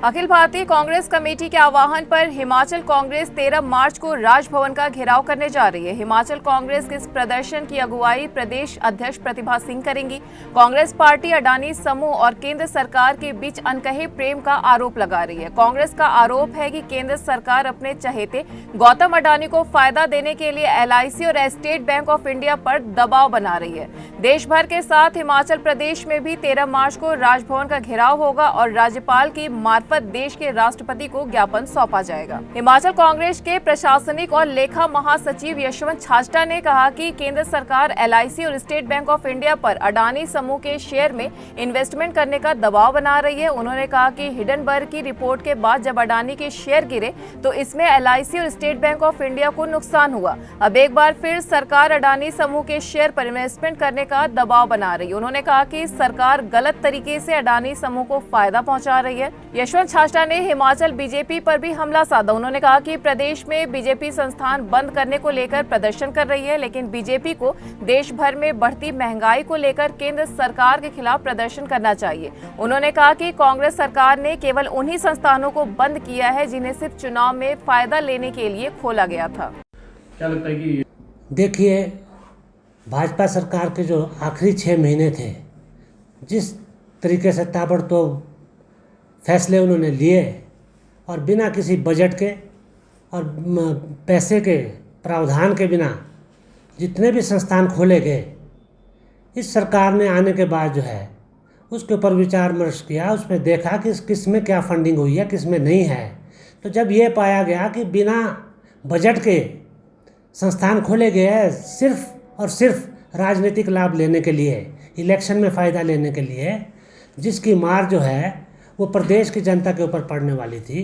Akhil Bharatiya Congress committee के आह्वान पर हिमाचल कांग्रेस 13 मार्च को राजभवन का घेराव करने जा रही है। हिमाचल कांग्रेस के इस प्रदर्शन की अगुवाई प्रदेश अध्यक्ष प्रतिभा सिंह करेंगी। कांग्रेस पार्टी अडानी समूह और केंद्र सरकार के बीच अनकहे प्रेम का आरोप लगा रही है। कांग्रेस का आरोप है कि केंद्र सरकार अपने चहेते गौतम अडानी को फायदा देने के लिए LIC और स्टेट बैंक ऑफ इंडिया पर दबाव बना रही है। देश भर के साथ हिमाचल प्रदेश में भी 13 मार्च को राजभवन का घेराव होगा और राज्यपाल की मार्फत देश के राष्ट्रपति को ज्ञापन सौंपा जाएगा। हिमाचल कांग्रेस के प्रशासनिक और लेखा महासचिव यशवंत छाजटा ने कहा कि केंद्र सरकार LIC और स्टेट बैंक ऑफ इंडिया पर अडानी समूह के शेयर में इन्वेस्टमेंट करने का दबाव बना रही है। उन्होंने कहा कि हिडनबर्ग की रिपोर्ट के बाद जब अडानी के शेयर गिरे तो इसमें LIC और स्टेट बैंक ऑफ इंडिया को नुकसान हुआ। अब एक बार फिर सरकार अडानी समूह के शेयर पर इन्वेस्टमेंट करने का दबाव बना रही है। उन्होंने कहा कि सरकार गलत तरीके से अडानी समूह को फायदा पहुंचा रही है। यशवंत छाजटा ने हिमाचल बीजेपी पर भी हमला साधा। उन्होंने कहा कि प्रदेश में बीजेपी संस्थान बंद करने को लेकर प्रदर्शन कर रही है, लेकिन बीजेपी को देश भर में बढ़ती महंगाई को लेकर केंद्र सरकार के खिलाफ प्रदर्शन करना चाहिए। उन्होंने कहा कि कांग्रेस सरकार ने केवल उन्हीं संस्थानों को बंद किया है जिन्हें सिर्फ चुनाव में फायदा लेने के लिए खोला गया था। क्या लगता है कि देखिए, भाजपा सरकार के जो आखिरी 6 महीने थे, जिस तरीके से ताबड़तोड़ फैसले उन्होंने लिए और बिना किसी बजट के और पैसे के प्रावधान के बिना जितने भी संस्थान खोले गए, इस सरकार ने आने के बाद जो है उसके ऊपर विचार विमर्श किया, उसमें देखा कि किस में क्या फंडिंग हुई है, किस में नहीं है। तो जब ये पाया गया कि बिना बजट के संस्थान खोले गए हैं सिर्फ और सिर्फ राजनीतिक लाभ लेने के लिए, इलेक्शन में फ़ायदा लेने के लिए, जिसकी मार जो है वो प्रदेश की जनता के ऊपर पड़ने वाली थी,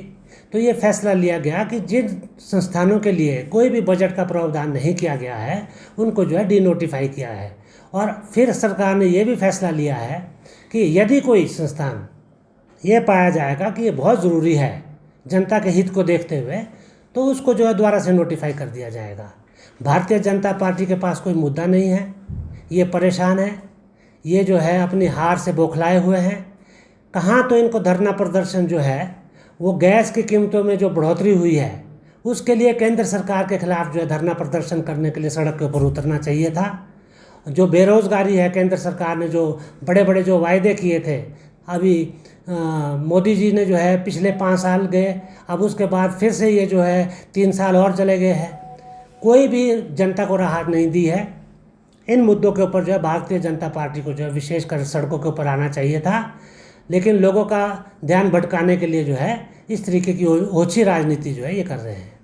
तो ये फैसला लिया गया कि जिन संस्थानों के लिए कोई भी बजट का प्रावधान नहीं किया गया है उनको जो है डिनोटिफाई किया है। और फिर सरकार ने ये भी फैसला लिया है कि यदि कोई संस्थान ये पाया जाएगा कि ये बहुत ज़रूरी है जनता के हित को देखते हुए, तो उसको जो है दोबारा से नोटिफाई कर दिया जाएगा। भारतीय जनता पार्टी के पास कोई मुद्दा नहीं है, ये परेशान है, ये जो है अपनी हार से बौखलाए हुए हैं। कहाँ तो इनको धरना प्रदर्शन जो है वो गैस की कीमतों में जो बढ़ोतरी हुई है उसके लिए केंद्र सरकार के खिलाफ जो है धरना प्रदर्शन करने के लिए सड़क के ऊपर उतरना चाहिए था। जो बेरोज़गारी है, केंद्र सरकार ने जो बड़े बड़े जो वायदे किए थे, अभी मोदी जी ने जो है पिछले 5 साल गए, अब उसके बाद फिर से ये जो है 3 साल और चले गए हैं, कोई भी जनता को राहत नहीं दी है। इन मुद्दों के ऊपर जो है भारतीय जनता पार्टी को जो है विशेषकर सड़कों के ऊपर आना चाहिए था, लेकिन लोगों का ध्यान भटकाने के लिए जो है इस तरीके की ओछी राजनीति जो है ये कर रहे हैं।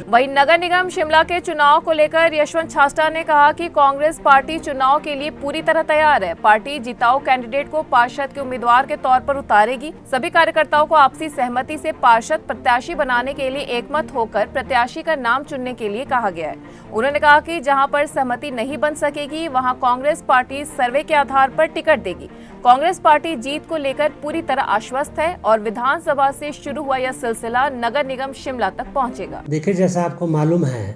वहीं नगर निगम शिमला के चुनाव को लेकर यशवंत छाजटा ने कहा कि कांग्रेस पार्टी चुनाव के लिए पूरी तरह तैयार है। पार्टी जिताऊ कैंडिडेट को पार्षद के उम्मीदवार के तौर पर उतारेगी। सभी कार्यकर्ताओं को आपसी सहमति से पार्षद प्रत्याशी बनाने के लिए एकमत होकर प्रत्याशी का नाम चुनने के लिए कहा गया है। उन्होंने कहा कि जहां पर सहमति नहीं बन सकेगी वहां कांग्रेस पार्टी सर्वे के आधार पर टिकट देगी। कांग्रेस पार्टी जीत को लेकर पूरी तरह आश्वस्त है और विधानसभा से शुरू हुआ यह सिलसिला नगर निगम शिमला तक पहुंचेगा। देखिए, जैसा आपको मालूम है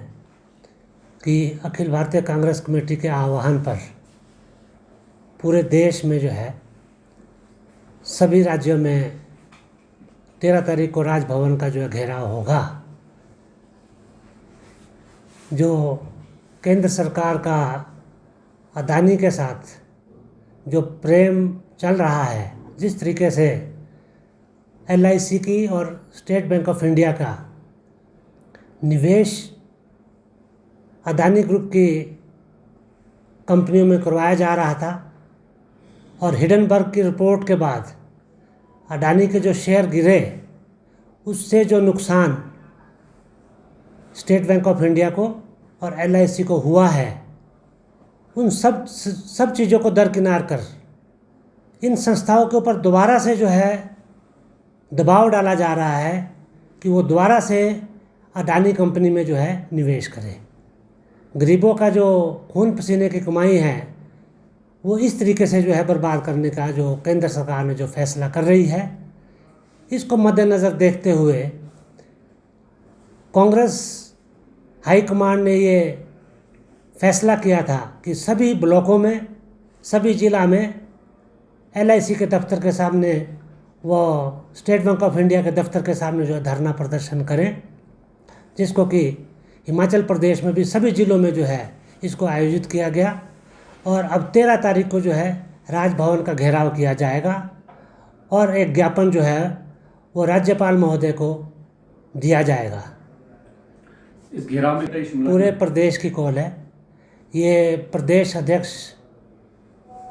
कि अखिल भारतीय कांग्रेस कमेटी के आह्वान पर पूरे देश में जो है सभी राज्यों में 13 तारीख को राजभवन का जो है घेराव होगा। जो केंद्र सरकार का अडानी के साथ जो प्रेम चल रहा है, जिस तरीके से LIC की और स्टेट बैंक ऑफ इंडिया का निवेश अडानी ग्रुप की कंपनियों में करवाया जा रहा था और हिडनबर्ग की रिपोर्ट के बाद अडानी के जो शेयर गिरे उससे जो नुकसान स्टेट बैंक ऑफ इंडिया को और LIC को हुआ है, उन सब चीज़ों को दरकिनार कर इन संस्थाओं के ऊपर दोबारा से जो है दबाव डाला जा रहा है कि वो दोबारा से अडानी कंपनी में जो है निवेश करें। गरीबों का जो खून पसीने की कमाई है वो इस तरीके से जो है बर्बाद करने का जो केंद्र सरकार ने जो फैसला कर रही है, इसको मद्देनज़र देखते हुए कांग्रेस हाईकमांड ने ये फैसला किया था कि सभी ब्लॉकों में, सभी ज़िला में LIC के दफ्तर के सामने वो स्टेट बैंक ऑफ इंडिया के दफ्तर के सामने जो है धरना प्रदर्शन करें, जिसको कि हिमाचल प्रदेश में भी सभी ज़िलों में जो है इसको आयोजित किया गया। और अब 13 तारीख को जो है राजभवन का घेराव किया जाएगा और एक ज्ञापन जो है वो राज्यपाल महोदय को दिया जाएगा। इस घेराव में कई शिमला पूरे प्रदेश की कॉल है। ये प्रदेश अध्यक्ष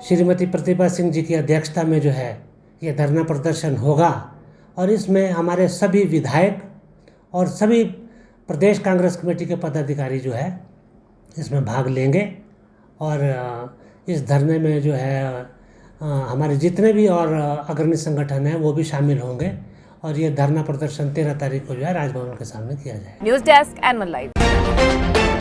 श्रीमती प्रतिभा सिंह जी की अध्यक्षता में जो है ये धरना प्रदर्शन होगा और इसमें हमारे सभी विधायक और सभी प्रदेश कांग्रेस कमेटी के पदाधिकारी जो है इसमें भाग लेंगे। और इस धरने में जो है हमारे जितने भी और अग्रणी संगठन हैं वो भी शामिल होंगे और ये धरना प्रदर्शन 13 तारीख को जो है राजभवन के सामने किया जाएगा। News desk anyone live.